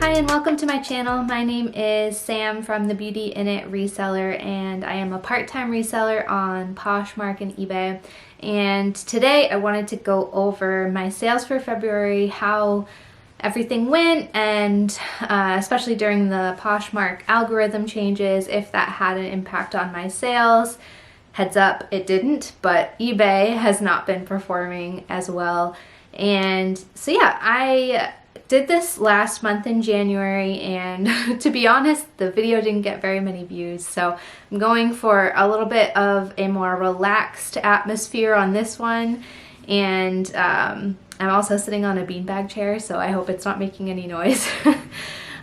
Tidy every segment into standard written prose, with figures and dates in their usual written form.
Hi and welcome to my channel. My name is Sam from the Beauty In It Reseller, and I am a part-time reseller on Poshmark and eBay. And today I wanted to go over my sales for February, how everything went, and especially during the Poshmark algorithm changes, if that had an impact on my sales. Heads up, it didn't, but eBay has not been performing as well. And so yeah, I did this last month in January, and to be honest, the video didn't get very many views, so I'm going for a little bit of a more relaxed atmosphere on this one. And I'm also sitting on a beanbag chair, so I hope it's not making any noise.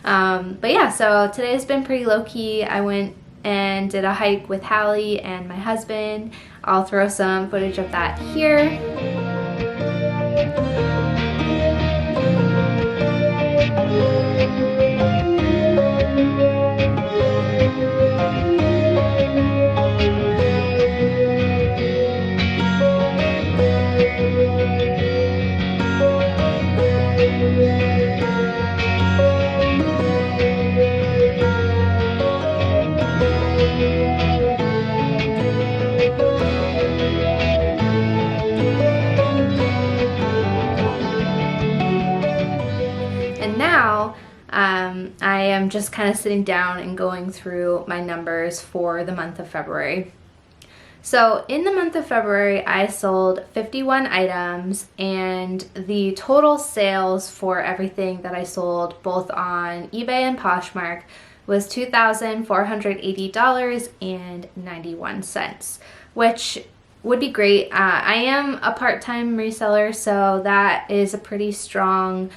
But yeah, so today's been pretty low-key. I went and did a hike with Hallie and my husband. I'll throw some footage of that here. I am just kind of sitting down and going through my numbers for the month of February. So in the month of February, I sold 51 items, and the total sales for everything that I sold both on eBay and Poshmark was $2,480.91, which would be great. I am a part-time reseller, so that is a pretty strong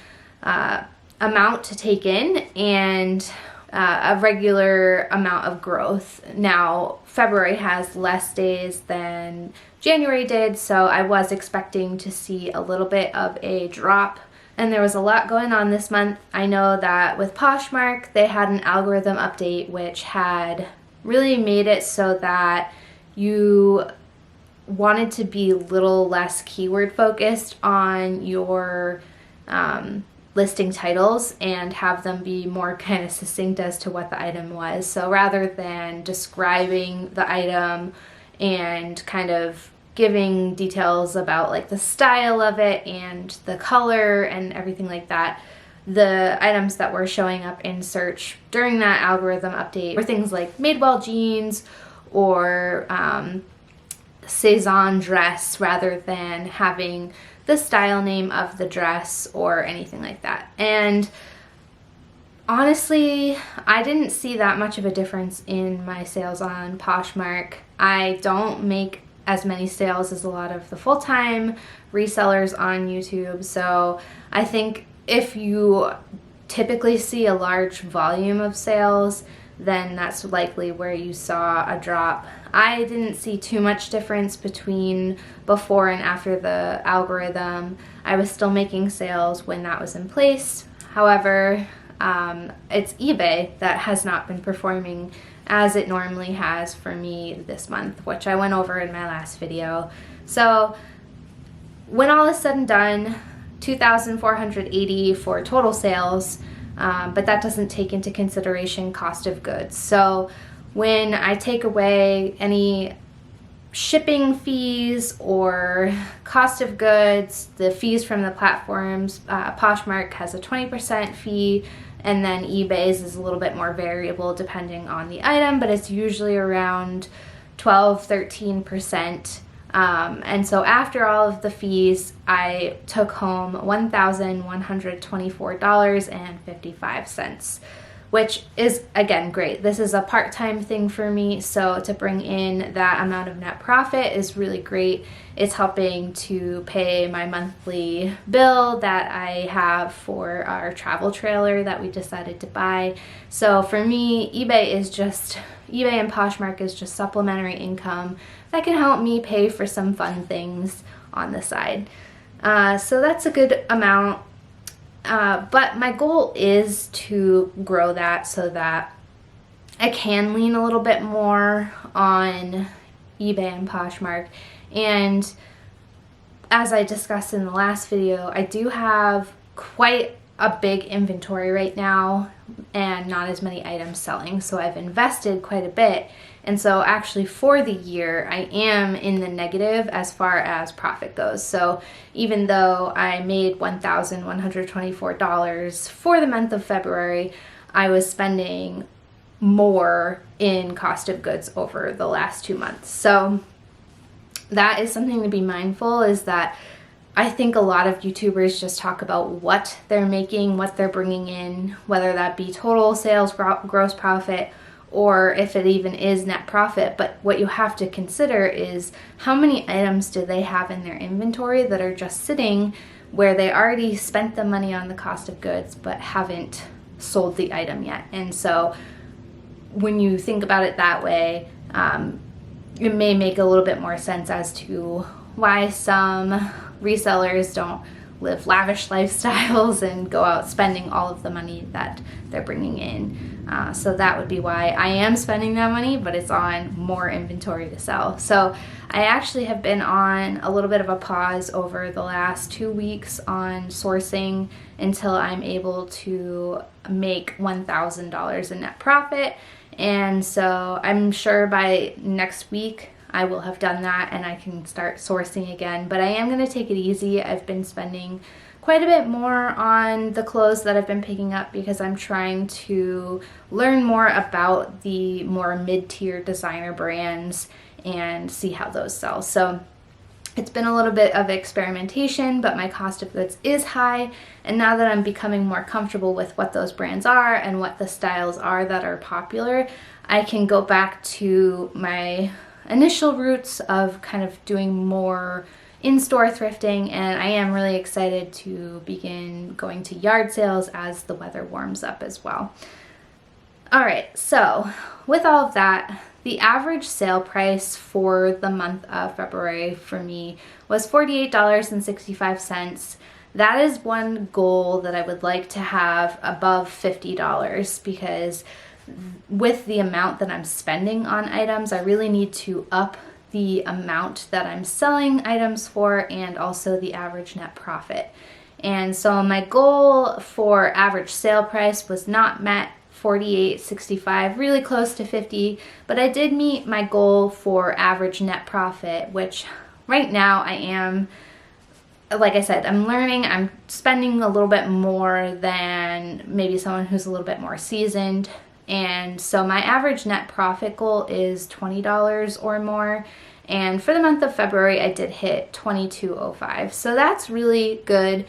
amount to take in, and a regular amount of growth. Now, February has less days than January did, so I was expecting to see a little bit of a drop, and there was a lot going on this month. I know that with Poshmark, they had an algorithm update which had really made it so that you wanted to be a little less keyword focused on your listing titles and have them be more kind of succinct as to what the item was. So rather than describing the item and kind of giving details about like the style of it and the color and everything like that, the items that were showing up in search during that algorithm update were things like Madewell jeans or Cezanne dress, rather than having the style name of the dress or anything like that. And honestly, I didn't see that much of a difference in my sales on Poshmark. I don't make as many sales as a lot of the full-time resellers on YouTube, so I think if you typically see a large volume of sales, then that's likely where you saw a drop. I didn't see too much difference between before and after the algorithm. I was still making sales when that was in place. However, it's eBay that has not been performing as it normally has for me this month, which I went over in my last video. So when all is said and done, $2,480 for total sales, but that doesn't take into consideration cost of goods. So when I take away any shipping fees or cost of goods, the fees from the platforms, Poshmark has a 20% fee, and then eBay's is a little bit more variable depending on the item, but it's usually around 12-13%. And so after all of the fees, I took home $1,124.55, which is, again, great. This is a part-time thing for me, so to bring in that amount of net profit is really great. It's helping to pay my monthly bill that I have for our travel trailer that we decided to buy. So for me, eBay and Poshmark is just supplementary income that can help me pay for some fun things on the side. So that's a good amount. But my goal is to grow that so that I can lean a little bit more on eBay and Poshmark. And as I discussed in the last video, I do have quite a big inventory right now and not as many items selling. So I've invested quite a bit. And so actually for the year, I am in the negative as far as profit goes. So even though I made $1,124 for the month of February, I was spending more in cost of goods over the last 2 months. So that is something to be mindful, is that I think a lot of YouTubers just talk about what they're making, what they're bringing in, whether that be total sales, gross profit, or if it even is net profit. But what you have to consider is how many items do they have in their inventory that are just sitting where they already spent the money on the cost of goods but haven't sold the item yet. And so when you think about it that way, it may make a little bit more sense as to why some resellers don't live lavish lifestyles and go out spending all of the money that they're bringing in. So that would be why I am spending that money, but it's on more inventory to sell. So I actually have been on a little bit of a pause over the last 2 weeks on sourcing until I'm able to make $1,000 in net profit. And so I'm sure by next week I will have done that and I can start sourcing again. But I am going to take it easy. I've been spending quite a bit more on the clothes that I've been picking up because I'm trying to learn more about the more mid-tier designer brands and see how those sell. So it's been a little bit of experimentation, but my cost of goods is high. And now that I'm becoming more comfortable with what those brands are and what the styles are that are popular, I can go back to my initial roots of kind of doing more in-store thrifting, and I am really excited to begin going to yard sales as the weather warms up as well. All right, so with all of that, the average sale price for the month of February for me was $48.65. That is one goal that I would like to have above $50 because with the amount that I'm spending on items, I really need to up the amount that I'm selling items for and also the average net profit. And so my goal for average sale price was not met, $48.65, really close to $50, but I did meet my goal for average net profit, which right now I am, like I said, I'm learning. I'm spending a little bit more than maybe someone who's a little bit more seasoned. And so my average net profit goal is $20 or more. And for the month of February, I did hit $22.05. So that's really good.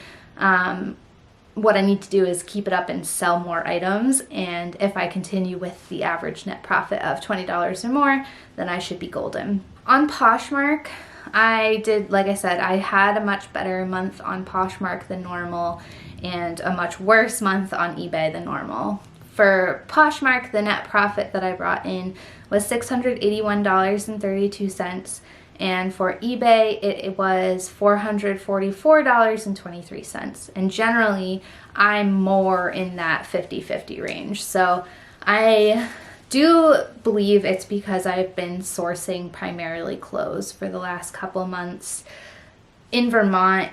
What I need to do is keep it up and sell more items. And if I continue with the average net profit of $20 or more, then I should be golden. On Poshmark, I did, like I said, I had a much better month on Poshmark than normal and a much worse month on eBay than normal. For Poshmark, the net profit that I brought in was $681.32, and for eBay, it was $444.23. And generally, I'm more in that 50-50 range. So I do believe it's because I've been sourcing primarily clothes for the last couple months. In Vermont,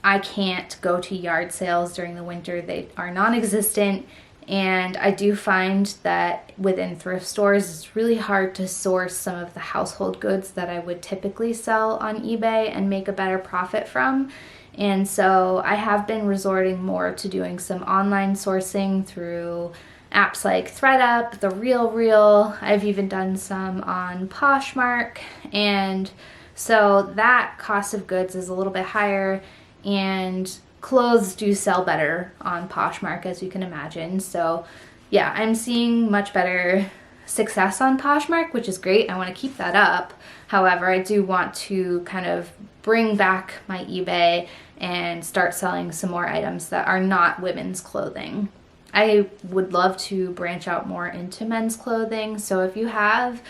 I can't go to yard sales during the winter. They are non-existent. And I do find that within thrift stores, it's really hard to source some of the household goods that I would typically sell on eBay and make a better profit from. And so I have been resorting more to doing some online sourcing through apps like ThredUp, The RealReal. I've even done some on Poshmark. And so that cost of goods is a little bit higher, and clothes do sell better on Poshmark, as you can imagine. So yeah, I'm seeing much better success on Poshmark, which is great. I want to keep that up. However, I do want to kind of bring back my eBay and start selling some more items that are not women's clothing. I would love to branch out more into men's clothing. So if you have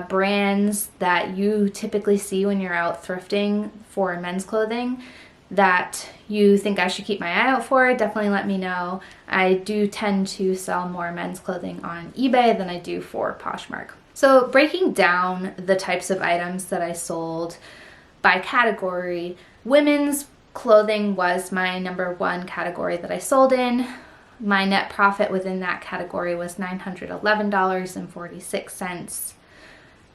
brands that you typically see when you're out thrifting for men's clothing that you think I should keep my eye out for, definitely let me know. I do tend to sell more men's clothing on eBay than I do for Poshmark. So breaking down the types of items that I sold by category, Women's clothing was my number one category that I sold in. My net profit within that category was $911.46.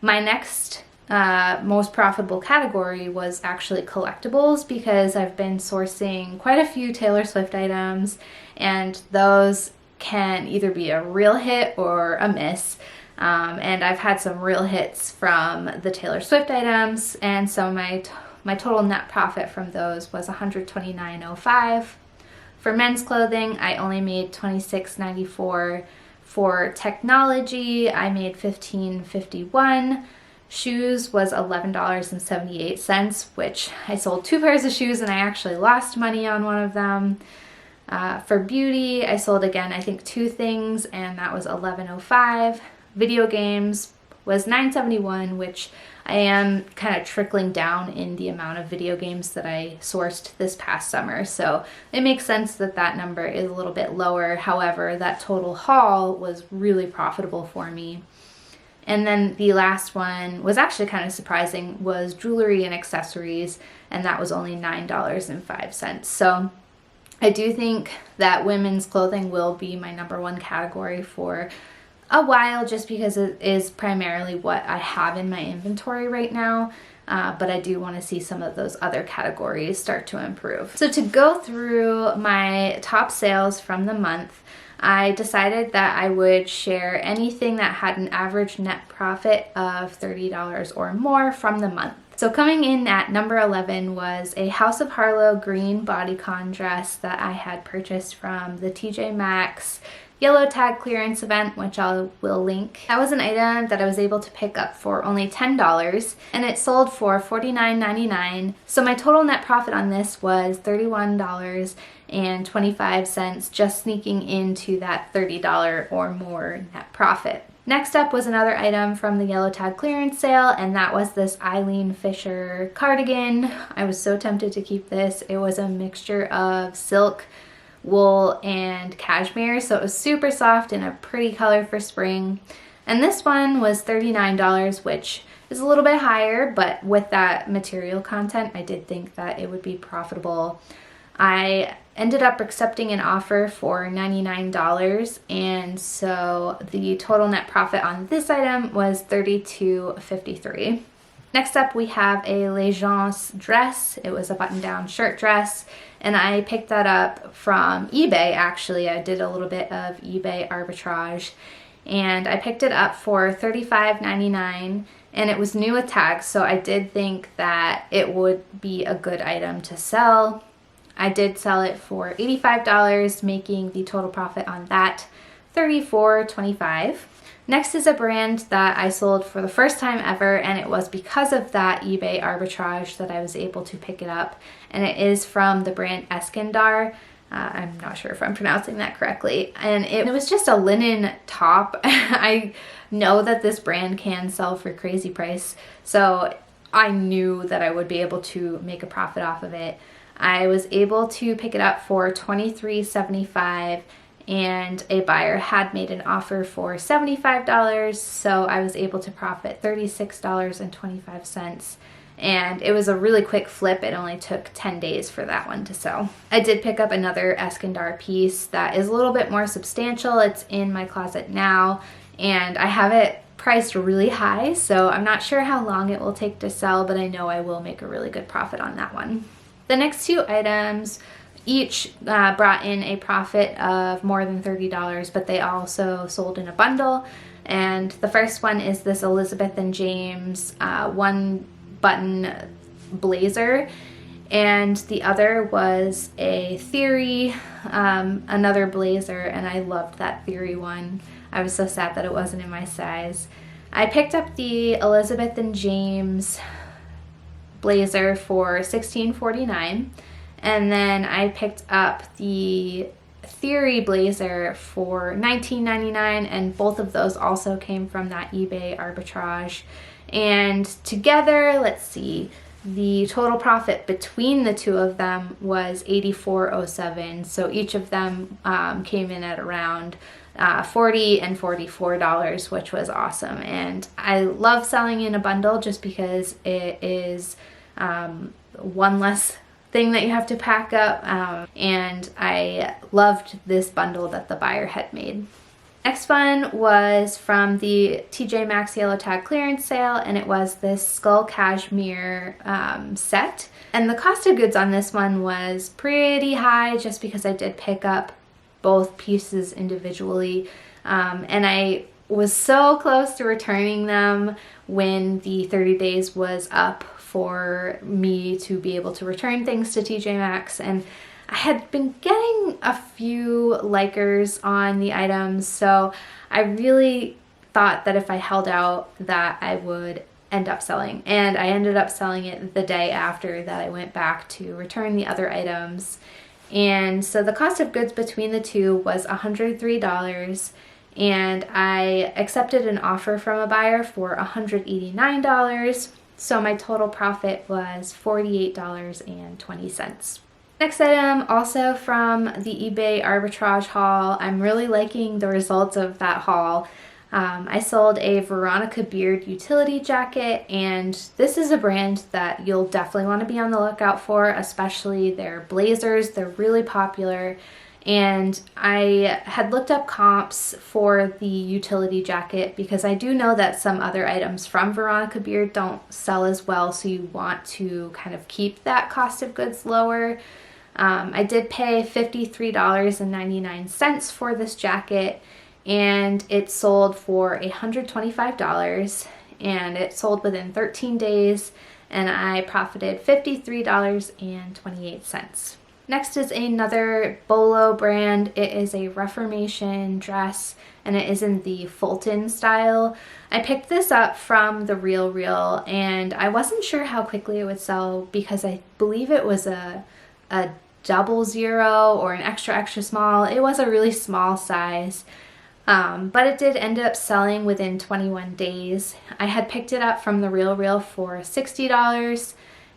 My next most profitable category was actually collectibles, because I've been sourcing quite a few Taylor Swift items, and those can either be a real hit or a miss. And I've had some real hits from the Taylor Swift items, and so my total net profit from those was $129.05. For men's clothing, I only made $26.94. For technology, I made $15.51. Shoes was $11.78, which I sold 2 pairs of shoes and I actually lost money on one of them. For beauty, I sold again, I think 2 things, and that was $11.05. Video games was $9.71, which I am kind of trickling down in the amount of video games that I sourced this past summer. So it makes sense that that number is a little bit lower. However, that total haul was really profitable for me. And then the last one was actually kind of surprising, was jewelry and accessories, and that was only $9.05. So I do think that women's clothing will be my number one category for a while, just because it is primarily what I have in my inventory right now. But I do want to see some of those other categories start to improve. So to go through my top sales from the month, I decided that I would share anything that had an average net profit of $30 or more from the month. So coming in at number 11 was a House of Harlow green bodycon dress that I had purchased from the TJ Maxx yellow tag clearance event, which I will link. That was an item that I was able to pick up for only $10, and it sold for $49.99. So my total net profit on this was $31.25, just sneaking into that $30 or more net profit. Next up was another item from the yellow tag clearance sale, and that was this Eileen Fisher cardigan. I was so tempted to keep this. It was a mixture of silk, wool, and cashmere, so it was super soft and a pretty color for spring. And this one was $39, which is a little bit higher, but with that material content, I did think that it would be profitable. I ended up accepting an offer for $99, and so the total net profit on this item was $32.53. Next up, we have a Legence dress. It was a button-down shirt dress, and I picked that up from eBay, actually. I did a little bit of eBay arbitrage, and I picked it up for $35.99, and it was new with tags, so I did think that it would be a good item to sell. I did sell it for $85, making the total profit on that $34.25. Next is a brand that I sold for the first time ever, and it was because of that eBay arbitrage that I was able to pick it up, and it is from the brand Eskandar. I'm not sure if I'm pronouncing that correctly, and it was just a linen top. I know that this brand can sell for crazy price, so I knew that I would be able to make a profit off of it. I was able to pick it up for $23.75, and a buyer had made an offer for $75, so I was able to profit $36.25, and it was a really quick flip. It only took 10 days for that one to sell. I did pick up another Eskandar piece that is a little bit more substantial. It's in my closet now, and I have it priced really high, so I'm not sure how long it will take to sell, but I know I will make a really good profit on that one. The next 2 items each brought in a profit of more than $30, but they also sold in a bundle. And the first one is this Elizabeth & James one button blazer, and the other was a Theory, another blazer, and I loved that Theory one. I was so sad that it wasn't in my size. I picked up the Elizabeth & James blazer for $16.49. And then I picked up the Theory blazer for $19.99, and both of those also came from that eBay arbitrage. And together, let's see, the total profit between the 2 of them was $84.07. So each of them came in at around $40 and $44, which was awesome. And I love selling in a bundle just because it is one less thing that you have to pack up, and I loved this bundle that the buyer had made. Next one was from the TJ Maxx Yellow Tag clearance sale, and it was this skull cashmere set. And the cost of goods on this one was pretty high just because I did pick up both pieces individually. And I was so close to returning them when the 30 days was up for me to be able to return things to TJ Maxx. And I had been getting a few likers on the items, so I really thought that if I held out that I would end up selling. And I ended up selling it the day after that I went back to return the other items. And so the cost of goods between the two was $103, and I accepted an offer from a buyer for $189. So my total profit was $48.20. Next item, also from the eBay arbitrage haul. I'm really liking the results of that haul. I sold a Veronica Beard utility jacket, and this is a brand that you'll definitely want to be on the lookout for, especially their blazers. They're really popular. And I had looked up comps for the utility jacket because I do know that some other items from Veronica Beard don't sell as well, so you want to kind of keep that cost of goods lower. I did pay $53.99 for this jacket, and it sold for $125, and it sold within 13 days, and I profited $53.28. Next is another Bolo brand. It is a Reformation dress, and it is in the Fulton style. I picked this up from the Real, and I wasn't sure how quickly it would sell because I believe it was a 00 or an extra small. It was a really small size, but it did end up selling within 21 days. I had picked it up from the Real for $60,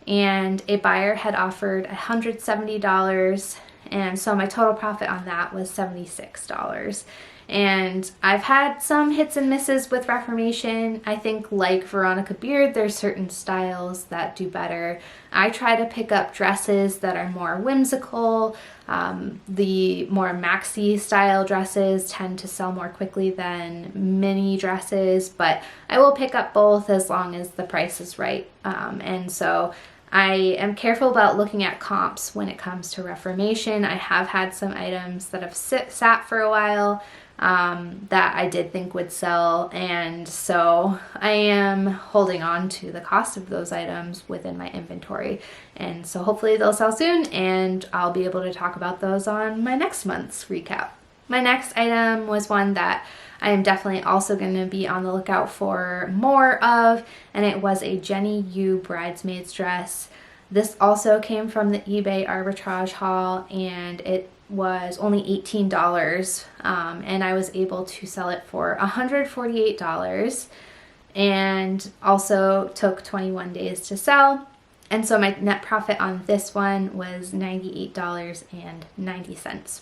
and a buyer had offered $170, and so my total profit on that was $76. And I've had some hits and misses with Reformation. I think, like Veronica Beard, there's certain styles that do better. I try to pick up dresses that are more whimsical. The more maxi style dresses tend to sell more quickly than mini dresses, but I will pick up both as long as the price is right. And so I am careful about looking at comps when it comes to Reformation. I have had some items that have sat for a while that I did think would sell, and so I am holding on to the cost of those items within my inventory, and so hopefully they'll sell soon and I'll be able to talk about those on my next month's recap. My next item was one that I am definitely also going to be on the lookout for more of, and it was a Jenny Yu bridesmaid's dress. This also came from the eBay arbitrage haul, and it was only $18, and I was able to sell it for $148, and also took 21 days to sell. And so my net profit on this one was $98.90.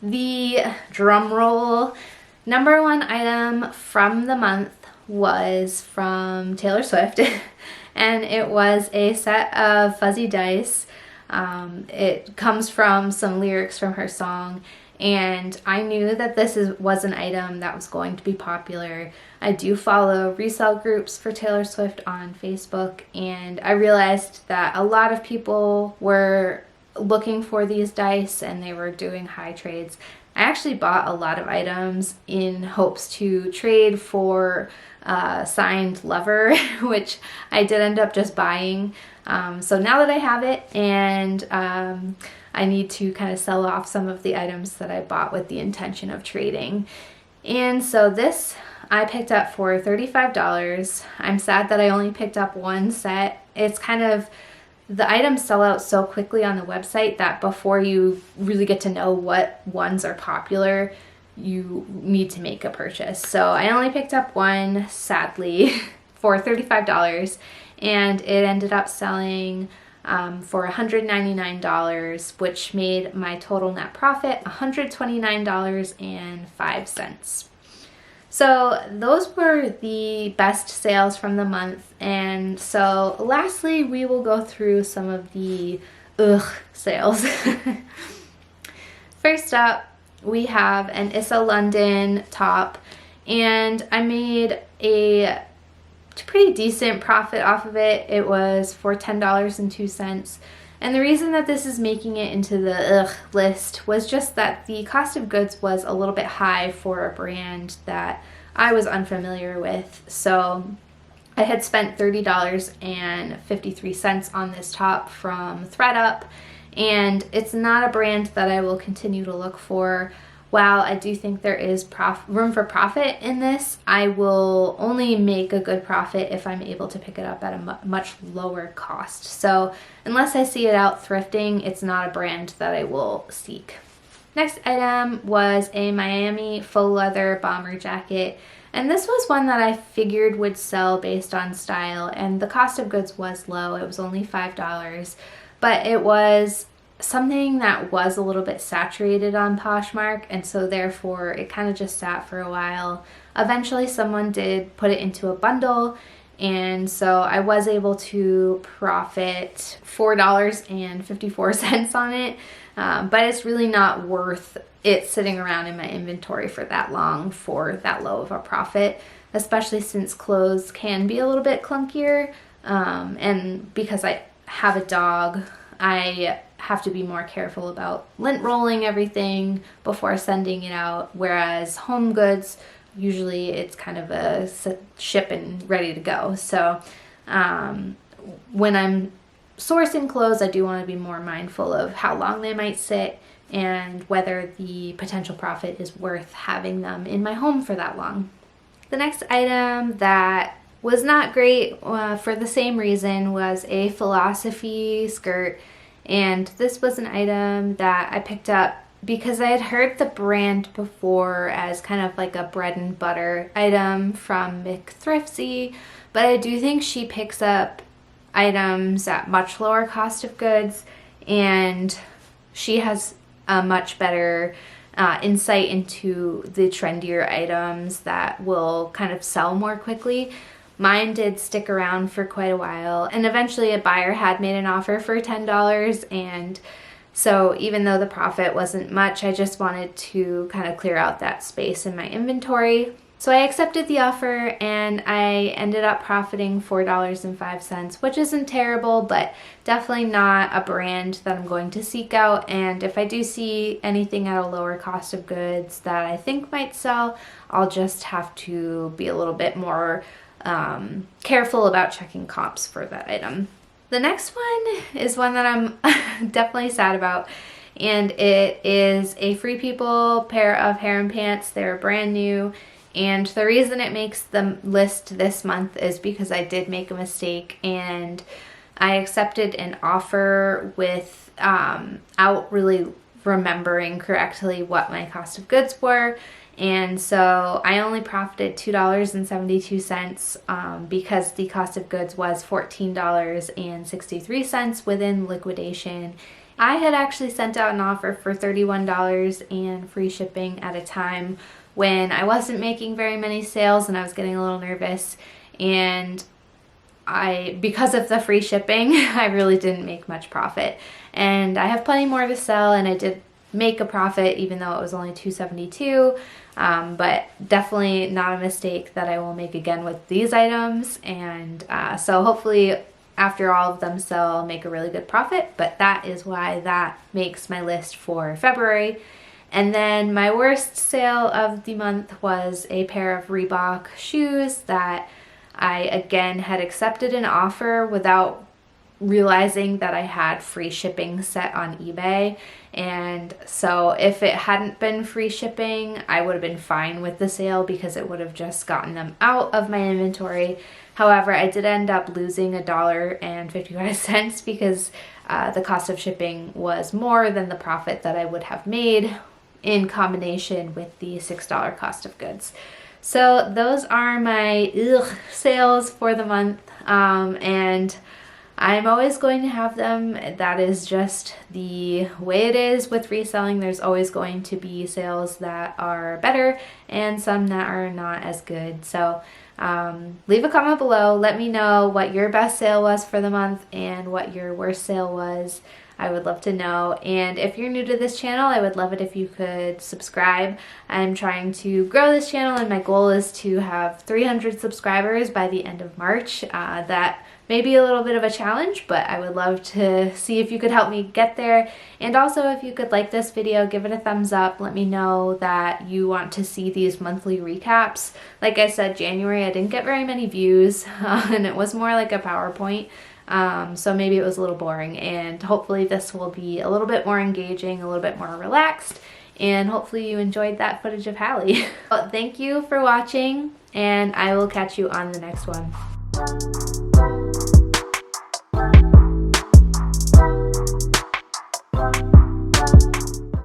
The drum roll number one item from the month was from Taylor Swift, and it was a set of fuzzy dice. It comes from some lyrics from her song, and I knew that this was an item that was going to be popular. I do follow resale groups for Taylor Swift on Facebook, and I realized that a lot of people were looking for these dice and they were doing high trades. I actually bought a lot of items in hopes to trade for signed Lover, which I did end up just buying. So now that I have it, and I need to kind of sell off some of the items that I bought with the intention of trading. And so this I picked up for $35. I'm sad that I only picked up one set. It's kind of, the items sell out so quickly on the website that before you really get to know what ones are popular, you need to make a purchase. So I only picked up one, sadly, for $35, and it ended up selling for $199, which made my total net profit $129.05. So those were the best sales from the month. And so lastly, we will go through some of the sales. First up, we have an Issa London top, and I made a pretty decent profit off of it. It was for $10.02. And the reason that this is making it into the list was just that the cost of goods was a little bit high for a brand that I was unfamiliar with. So I had spent $30.53 on this top from ThredUp, and it's not a brand that I will continue to look for. While I do think there is room for profit in this, I will only make a good profit if I'm able to pick it up at a much lower cost. So unless I see it out thrifting, it's not a brand that I will seek. Next item was a Miami faux leather bomber jacket. And this was one that I figured would sell based on style, and the cost of goods was low. It was only $5, but it was something that was a little bit saturated on Poshmark, and so therefore it kind of just sat for a while. Eventually someone did put it into a bundle, and so I was able to profit $4.54 on it, but it's really not worth it sitting around in my inventory for that long for that low of a profit, especially since clothes can be a little bit clunkier, and because I have a dog, I have to be more careful about lint rolling everything before sending it out, whereas home goods, usually it's kind of a ship and ready to go. So when I'm sourcing clothes, I do want to be more mindful of how long they might sit and whether the potential profit is worth having them in my home for that long. The next item that was not great for the same reason was a philosophy skirt, and this was an item that I picked up because I had heard the brand before as kind of like a bread and butter item from McThriftsy, but I do think she picks up items at much lower cost of goods, and she has a much better insight into the trendier items that will kind of sell more quickly. Mine did stick around for quite a while, and eventually a buyer had made an offer for $10, and so even though the profit wasn't much, I just wanted to kind of clear out that space in my inventory. So I accepted the offer, and I ended up profiting $4.05, which isn't terrible, but definitely not a brand that I'm going to seek out. And if I do see anything at a lower cost of goods that I think might sell, I'll just have to be a little bit more careful about checking comps for that item. The next one is one that I'm definitely sad about, and it is a Free People pair of harem pants. They're brand new, and the reason it makes the list this month is because I did make a mistake, and I accepted an offer without really remembering correctly what my cost of goods were. And so I only profited $2.72 because the cost of goods was $14.63 within liquidation. I had actually sent out an offer for $31 and free shipping at a time when I wasn't making very many sales and I was getting a little nervous. And because of the free shipping, I really didn't make much profit. And I have plenty more to sell, and I did make a profit even though it was only $2.72, but definitely not a mistake that I will make again with these items. And so hopefully after all of them sell, I'll make a really good profit, but that is why that makes my list for February. And then my worst sale of the month was a pair of Reebok shoes that I again had accepted an offer without realizing that I had free shipping set on eBay. And so if it hadn't been free shipping, I would have been fine with the sale because it would have just gotten them out of my inventory. However, I did end up losing $1.55 because the cost of shipping was more than the profit that I would have made in combination with the $6 cost of goods. So those are my sales for the month, and I'm always going to have them. That is just the way it is with reselling. There's always going to be sales that are better and some that are not as good. So leave a comment below. Let me know what your best sale was for the month and what your worst sale was. I would love to know. And if you're new to this channel, I would love it if you could subscribe. I'm trying to grow this channel and my goal is to have 300 subscribers by the end of March. That may be a little bit of a challenge, but I would love to see if you could help me get there. And also, if you could like this video, give it a thumbs up. Let me know that you want to see these monthly recaps. Like I said, January I didn't get very many views and it was more like a PowerPoint. So maybe it was a little boring, and hopefully this will be a little bit more engaging, a little bit more relaxed, and hopefully you enjoyed that footage of Hallie. Well, thank you for watching, and I will catch you on the next one.